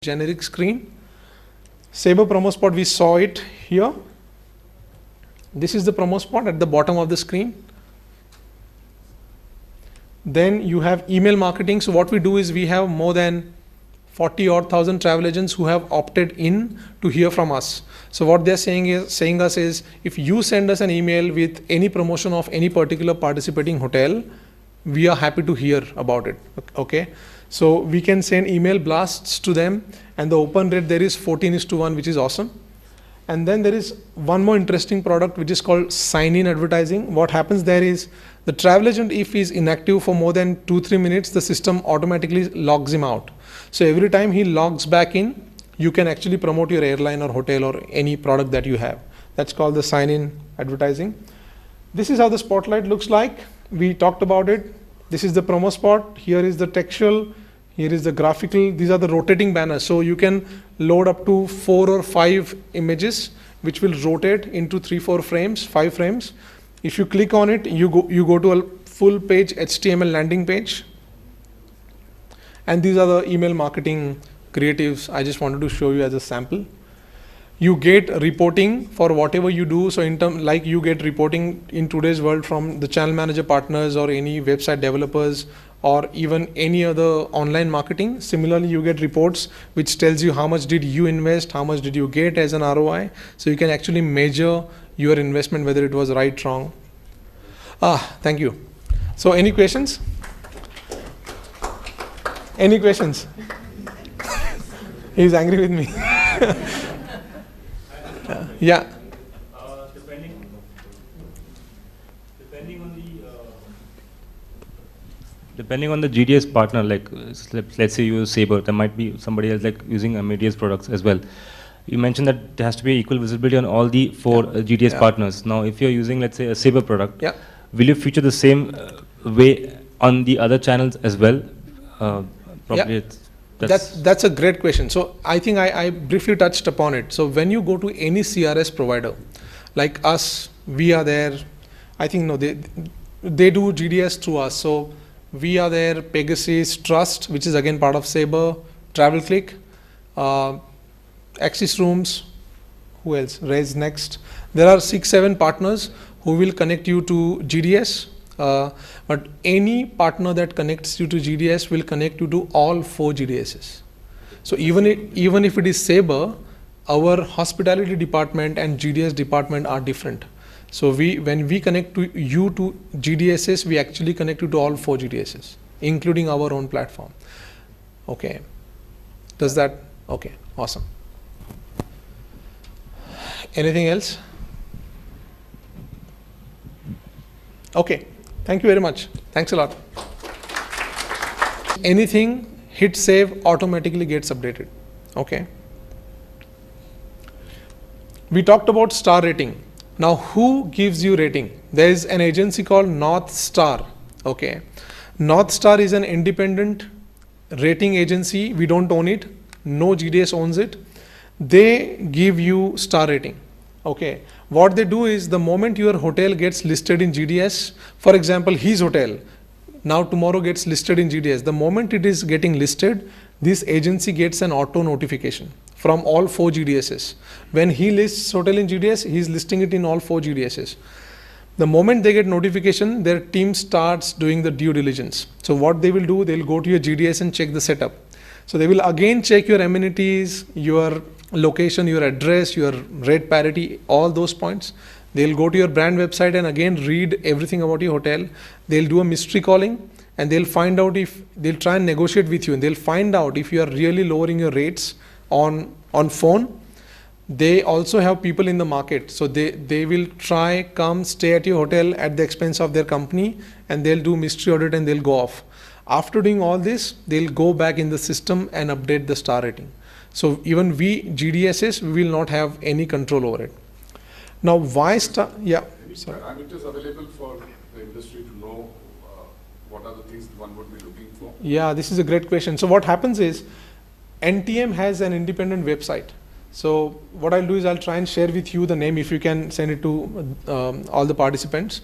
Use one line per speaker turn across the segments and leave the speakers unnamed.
generic screen. Sabre promo spot, we saw it here. This is the promo spot at the bottom of the screen. Then you have email marketing. So what we do is we have more than 40 odd thousand travel agents who have opted in to hear from us. So what they're saying us is, if you send us an email with any promotion of any particular participating hotel, we are happy to hear about it. Okay. So we can send email blasts to them, and the open rate there is 14:1, which is awesome. And then there is one more interesting product which is called sign-in advertising. What happens there is, the travel agent, if he is inactive for more than 2-3 minutes, the system automatically logs him out. So every time he logs back in, you can actually promote your airline or hotel or any product that you have. That's called the sign-in advertising. This is how the spotlight looks like. We talked about it. This is the promo spot. Here is the textual. Here is the graphical. These are the rotating banners. So you can load up to 4 or 5 images, which will rotate into 3-4 frames, 5 frames. If you click on it, you go to a full page HTML landing page. And these are the email marketing creatives I just wanted to show you as a sample. You get reporting for whatever you do. So like you get reporting in today's world from the channel manager partners or any website developers or even any other online marketing. Similarly, you get reports which tells you how much did you invest, how much did you get as an ROI. So you can actually measure your investment, whether it was right, wrong. Thank you. So any questions? Any questions? He's angry with me. Yeah.
Depending on the GDS partner, like let's say you use Sabre, there might be somebody else like using Amadeus products as well. You mentioned that there has to be equal visibility on all the 4 GDS partners. Now, if you're using, let's say, a Sabre product, will you feature the same way on the other channels as well? Probably
that's a great question. So I think I briefly touched upon it. So when you go to any CRS provider, like us, we are there. I think they do GDS through us. So we are there. Pegasus, Trust, which is again part of Sabre, TravelClick, Axis Rooms, who else? Raise Next. There are 6-7 partners who will connect you to GDS. But any partner that connects you to GDS will connect you to all 4 GDSs. So even if it is Sabre, our hospitality department and GDS department are different. So when we connect you to GDSs, we actually connect you to all 4 GDSs, including our own platform. Okay. Does that? Okay. Awesome. Anything else? Okay. Thank you very much. Thanks a lot. Anything, hit save, automatically gets updated. Okay. We talked about star rating. Now, who gives you rating? There is an agency called North Star. Okay. North Star is an independent rating agency. We don't own it. No GDS owns it. They give you star rating. Okay. What they do is, the moment your hotel gets listed in GDS, for example, his hotel now tomorrow gets listed in GDS. The moment it is getting listed, this agency gets an auto notification from all 4 GDSs. When he lists hotel in GDS, he is listing it in all 4 GDSs. The moment they get notification, their team starts doing the due diligence. So what they will do, they will go to your GDS and check the setup. So they will again check your amenities, your location, your address, your rate parity, all those points. They'll go to your brand website and again read everything about your hotel. They'll do a mystery calling and they'll find out if they'll try and negotiate with you, and they'll find out if you are really lowering your rates on phone. They also have people in the market. So they will come stay at your hotel at the expense of their company, and they'll do mystery audit and they'll go off. After doing all this, they'll go back in the system and update the star rating. So even we GDSs, we will not have any control over it. Now, why star? Yeah.
Any parameters available for the industry to know what are the things one would be looking for?
Yeah, this is a great question. So what happens is, NTM has an independent website. So what I'll do is I'll try and share with you the name, if you can send it to all the participants.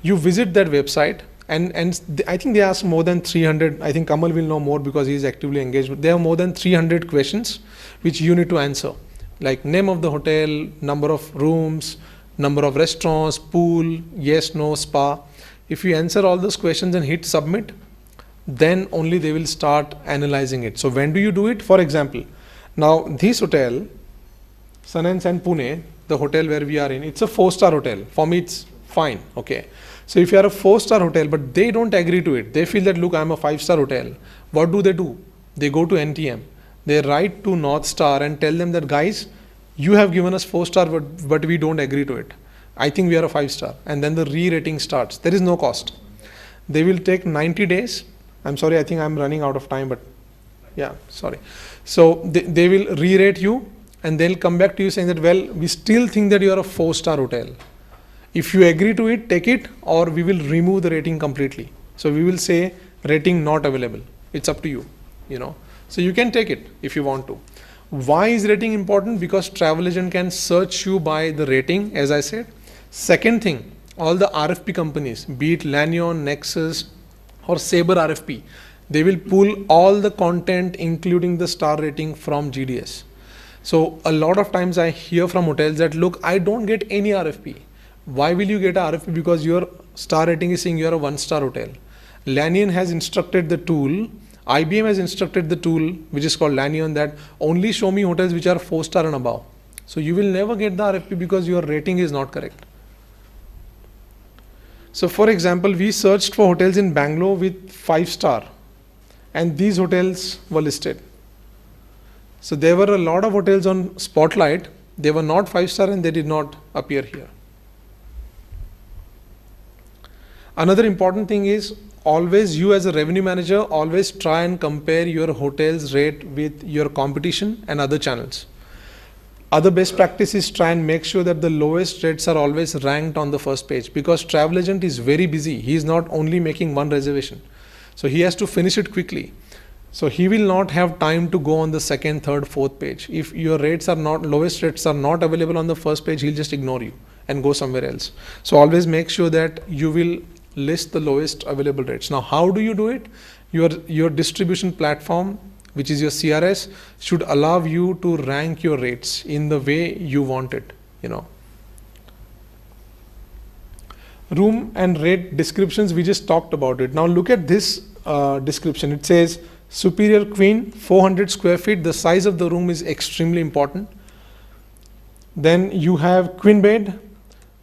You visit that website I think they asked more than 300. I think Kammelh will know more because he is actively engaged. They have more than 300 questions which you need to answer, like name of the hotel, number of rooms, number of restaurants, pool, yes, no, spa. If you answer all those questions and hit submit, then only they will start analyzing it. So when do you do it? For example, now this hotel, Sun and Sand Pune, the hotel where we are in, it's a 4-star hotel. For me, it's fine. Okay. So if you are a 4-star hotel, but they don't agree to it, they feel that, look, I'm a 5-star hotel. What do? They go to NTM. They write to North Star and tell them that, guys, you have given us 4-star, but we don't agree to it. I think we are a 5-star. And then the re-rating starts. There is no cost. They will take 90 days. I'm sorry, I think I'm running out of time, but yeah, sorry. So they will re-rate you and they'll come back to you saying that, well, we still think that you are a 4-star hotel. If you agree to it, take it, or we will remove the rating completely. So we will say rating not available. It's up to you, So you can take it if you want to. Why is rating important? Because travel agent can search you by the rating, as I said. Second thing, all the RFP companies, be it Lanyon, Nexus, or Sabre RFP, they will pull all the content, including the star rating, from GDS. So a lot of times I hear from hotels that, look, I don't get any RFP. Why will you get a RFP? Because your star rating is saying you are a 1-star hotel. Lanyon has instructed the tool, IBM has instructed the tool, which is called Lanyon, that only show me hotels which are 4-star and above. So you will never get the RFP because your rating is not correct. So for example, we searched for hotels in Bangalore with 5-star and these hotels were listed. So there were a lot of hotels on Spotlight. They were not 5-star and they did not appear here. Another important thing is, always you as a revenue manager, always try and compare your hotel's rate with your competition and other channels. Other best practices, try and make sure that the lowest rates are always ranked on the first page, because travel agent is very busy. He is not only making one reservation. So he has to finish it quickly. So he will not have time to go on the second, third, fourth page. If your lowest rates are not available on the first page, he'll just ignore you and go somewhere else. So always make sure that you will list the lowest available rates. Now, how do you do it? Your distribution platform, which is your CRS, should allow you to rank your rates in the way you want it, Room and rate descriptions, we just talked about it. Now look at this description. It says superior queen, 400 square feet. The size of the room is extremely important. Then you have queen bed,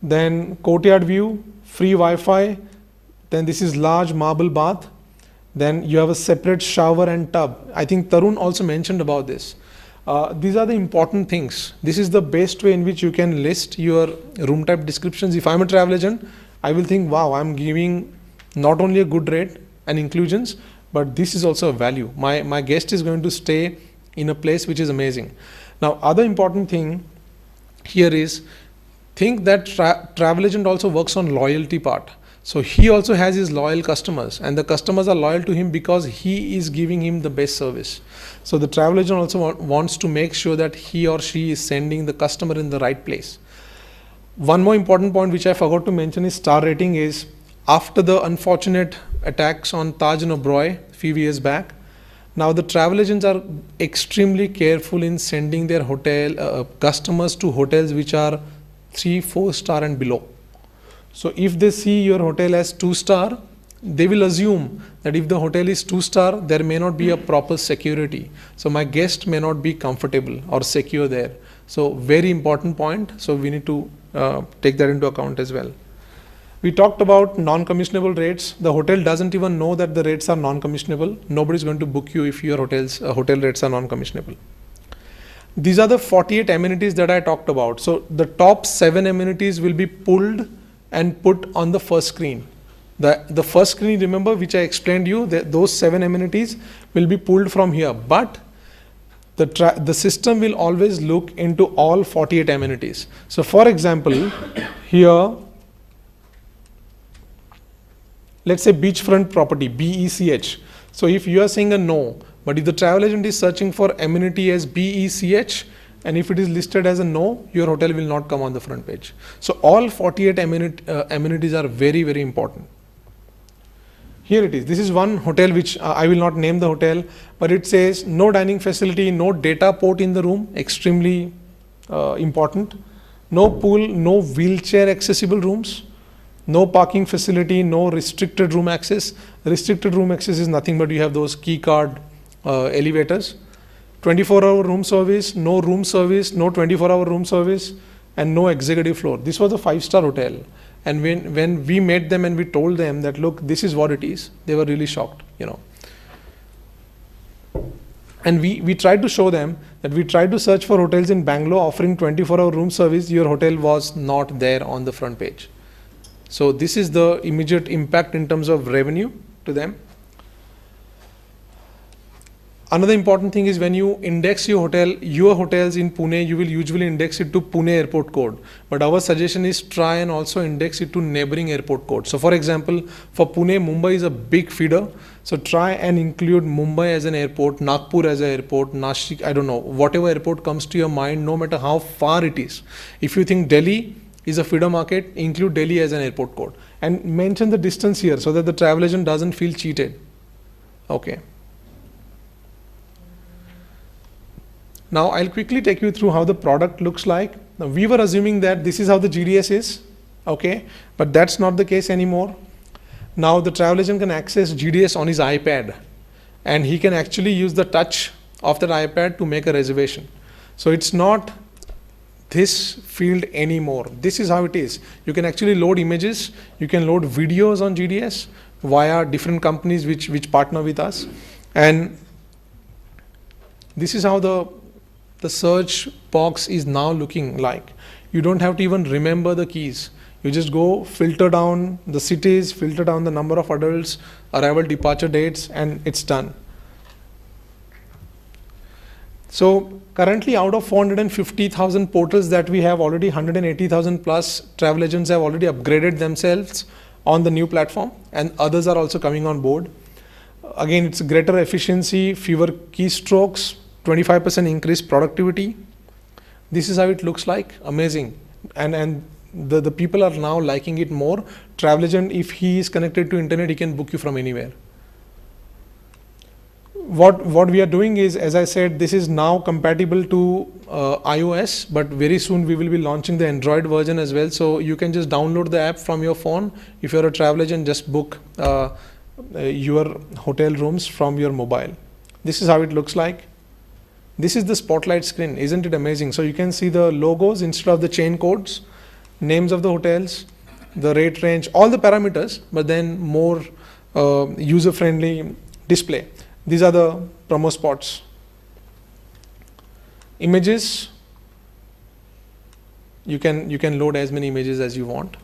then courtyard view, free Wi-Fi. Then this is large marble bath. Then you have a separate shower and tub. I think Tarun also mentioned about this. These are the important things. This is the best way in which you can list your room type descriptions. If I'm a travel agent, I will think, wow, I'm giving not only a good rate and inclusions, but this is also a value. My guest is going to stay in a place which is amazing. Now, other important thing here is, think that travel agent also works on loyalty part. So he also has his loyal customers, and the customers are loyal to him because he is giving him the best service. So the travel agent also wants to make sure that he or she is sending the customer in the right place. One more important point which I forgot to mention is star rating. Is after the unfortunate attacks on Taj and Oberoi a few years back, now the travel agents are extremely careful in sending their hotel customers to hotels which are 3-4 star and below. So if they see your hotel as 2-star, they will assume that if the hotel is 2-star, there may not be a proper security. So my guest may not be comfortable or secure there. So very important point. So we need to take that into account as well. We talked about non-commissionable rates. The hotel doesn't even know that the rates are non-commissionable. Nobody is going to book you if your hotel rates are non-commissionable. These are the 48 amenities that I talked about. So the top 7 amenities will be pulled and put on the first screen. The first screen, remember, which I explained you, that those 7 amenities will be pulled from here. But the system will always look into all 48 amenities. So for example, here, let's say beachfront property, BECH. So if you are saying a no, but if the travel agent is searching for amenity as BECH, and if it is listed as a no, your hotel will not come on the front page. So all 48 amenities are very, very important. Here it is. This is one hotel which I will not name the hotel, but it says no dining facility, no data port in the room, extremely important. No pool, no wheelchair accessible rooms, no parking facility, no restricted room access. Restricted room access is nothing but you have those key card elevators. 24-hour room service, no 24-hour room service, and no executive floor. This was a 5-star hotel. And when we met them and we told them that, look, this is what it is, they were really shocked, you know. And we tried to show them that we tried to search for hotels in Bangalore offering 24-hour room service. Your hotel was not there on the front page. So this is the immediate impact in terms of revenue to them. Another important thing is when you index your hotels in Pune, you will usually index it to Pune airport code. But our suggestion is try and also index it to neighboring airport code. So for example, for Pune, Mumbai is a big feeder. So try and include Mumbai as an airport, Nagpur as an airport, Nashik, I don't know, whatever airport comes to your mind, no matter how far it is. If you think Delhi is a feeder market, include Delhi as an airport code. And mention the distance here so that the travel agent doesn't feel cheated. Okay. Now I'll quickly take you through how the product looks like. Now we were assuming that this is how the GDS is, okay, but that's not the case anymore. Now the travel agent can access GDS on his iPad and he can actually use the touch of that iPad to make a reservation. So it's not this field anymore. This is how it is. You can actually load images, you can load videos on GDS via different companies which partner with us. And this is how the search box is now looking like. You don't have to even remember the keys. You just go filter down the cities, filter down the number of adults, arrival departure dates, and it's done. So currently out of 450,000 portals that we have, already 180,000 plus travel agents have already upgraded themselves on the new platform, and others are also coming on board. Again, it's greater efficiency, fewer keystrokes, 25% increased productivity. This is how it looks like. Amazing. And the people are now liking it more. Travel agent, if he is connected to internet, he can book you from anywhere. What we are doing is, as I said, this is now compatible to iOS, but very soon we will be launching the Android version as well. So you can just download the app from your phone. If you're a travel agent, just book your hotel rooms from your mobile. This is how it looks like. This is the spotlight screen. Isn't it amazing? So you can see the logos instead of the chain codes, names of the hotels, the rate range, all the parameters, but then more user-friendly display. These are the promo spots. Images, you can load as many images as you want.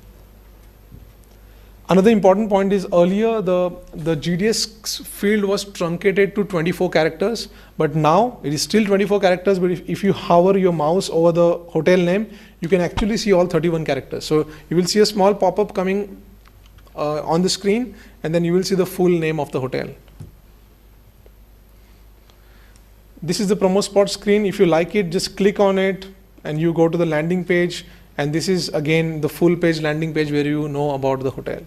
Another important point is earlier the GDS field was truncated to 24 characters, but now it is still 24 characters, but if you hover your mouse over the hotel name, you can actually see all 31 characters. So you will see a small pop-up coming on the screen, and then you will see the full name of the hotel. This is the promo spot screen. If you like it, just click on it and you go to the landing page, and this is again the full page landing page where you know about the hotel.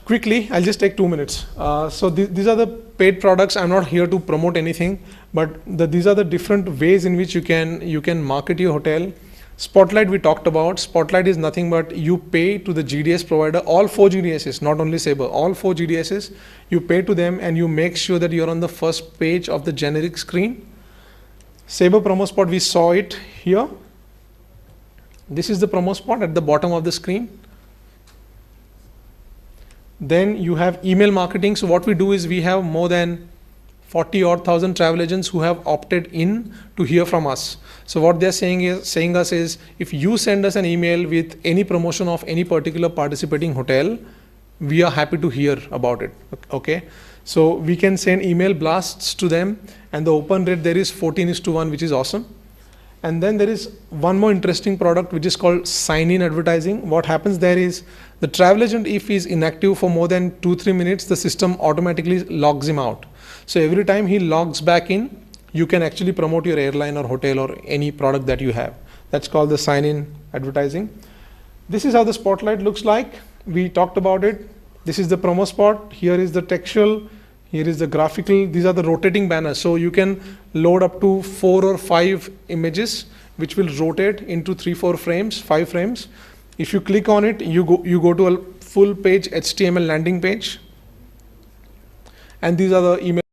Quickly, I'll just take 2 minutes. So these are the paid products. I'm not here to promote anything, but these are the different ways in which you can market your hotel. Spotlight we talked about. Spotlight is nothing but you pay to the GDS provider, all 4 GDSs, not only Sabre, all 4 GDSs, you pay to them and you make sure that you're on the first page of the generic screen. Sabre promo spot, we saw it here. This is the promo spot at the bottom of the screen. Then you have email marketing. So what we do is we have more than 40,000 travel agents who have opted in to hear from us. So what they're saying us is, if you send us an email with any promotion of any particular participating hotel, we are happy to hear about it. Okay. So we can send email blasts to them, and the open rate there is 14:1, which is awesome. And then there is one more interesting product which is called sign-in advertising. What happens there is the travel agent, if he is inactive for more than 2-3 minutes, the system automatically logs him out. So every time he logs back in, you can actually promote your airline or hotel or any product that you have. That's called the sign-in advertising. This is how the spotlight looks like. We talked about it. This is the promo spot. Here is the textual. Here is the graphical. These are the rotating banners. So you can load up to 4 or 5 images, which will rotate into 3, 4 frames, 5 frames. If you click on it, you go to a full page HTML landing page. And these are the email